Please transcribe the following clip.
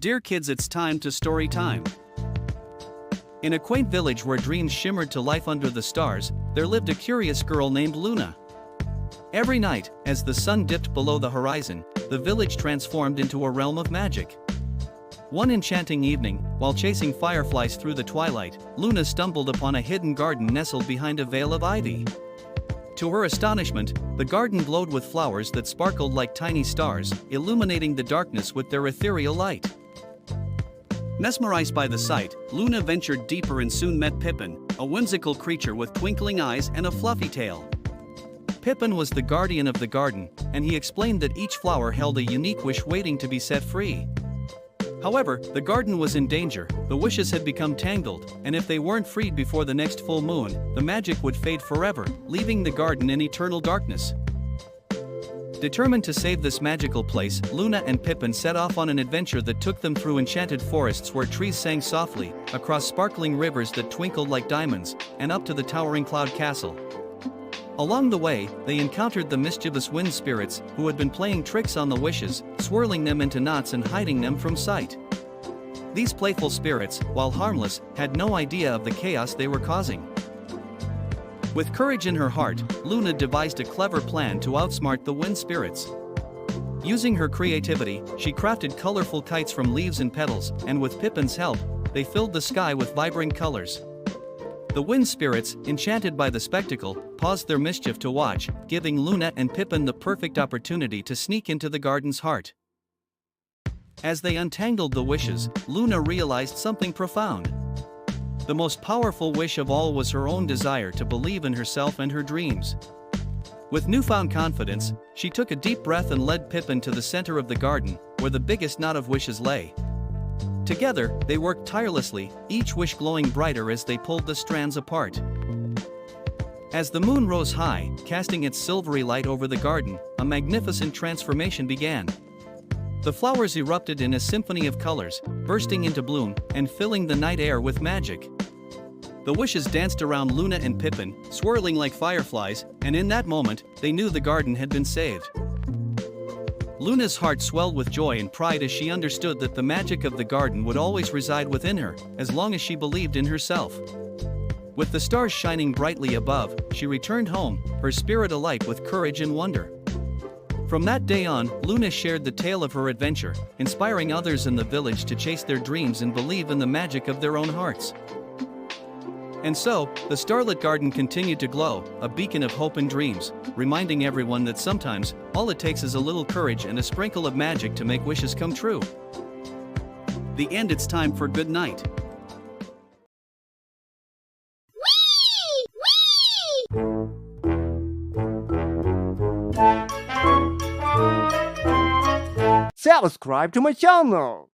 Dear kids, it's time to story time. In a quaint village where dreams shimmered to life under the stars, there lived a curious girl named Luna. Every night, as the sun dipped below the horizon, the village transformed into a realm of magic. One enchanting evening, while chasing fireflies through the twilight, Luna stumbled upon a hidden garden nestled behind a veil of ivy. To her astonishment, the garden glowed with flowers that sparkled like tiny stars, illuminating the darkness with their ethereal light. Mesmerized by the sight, Luna ventured deeper and soon met Pippin, a whimsical creature with twinkling eyes and a fluffy tail. Pippin was the guardian of the garden, and he explained that each flower held a unique wish waiting to be set free. However, the garden was in danger, the wishes had become tangled, and if they weren't freed before the next full moon, the magic would fade forever, leaving the garden in eternal darkness. Determined to save this magical place, Luna and Pippin set off on an adventure that took them through enchanted forests where trees sang softly, across sparkling rivers that twinkled like diamonds, and up to the towering cloud castle. Along the way, they encountered the mischievous wind spirits, who had been playing tricks on the wishes, swirling them into knots and hiding them from sight. These playful spirits, while harmless, had no idea of the chaos they were causing. With courage in her heart, Luna devised a clever plan to outsmart the wind spirits. Using her creativity, she crafted colorful kites from leaves and petals, and with Pippin's help, they filled the sky with vibrant colors. The wind spirits, enchanted by the spectacle, paused their mischief to watch, giving Luna and Pippin the perfect opportunity to sneak into the garden's heart. As they untangled the wishes, Luna realized something profound. The most powerful wish of all was her own desire to believe in herself and her dreams. With newfound confidence, she took a deep breath and led Pippin to the center of the garden, where the biggest knot of wishes lay. Together, they worked tirelessly, each wish glowing brighter as they pulled the strands apart. As the moon rose high, casting its silvery light over the garden, a magnificent transformation began. The flowers erupted in a symphony of colors, bursting into bloom and filling the night air with magic. The wishes danced around Luna and Pippin, swirling like fireflies, and in that moment, they knew the garden had been saved. Luna's heart swelled with joy and pride as she understood that the magic of the garden would always reside within her, as long as she believed in herself. With the stars shining brightly above, she returned home, her spirit alight with courage and wonder. From that day on, Luna shared the tale of her adventure, inspiring others in the village to chase their dreams and believe in the magic of their own hearts. And so, the starlit garden continued to glow, a beacon of hope and dreams, reminding everyone that sometimes, all it takes is a little courage and a sprinkle of magic to make wishes come true. The end. It's time for good night. Subscribe to my channel.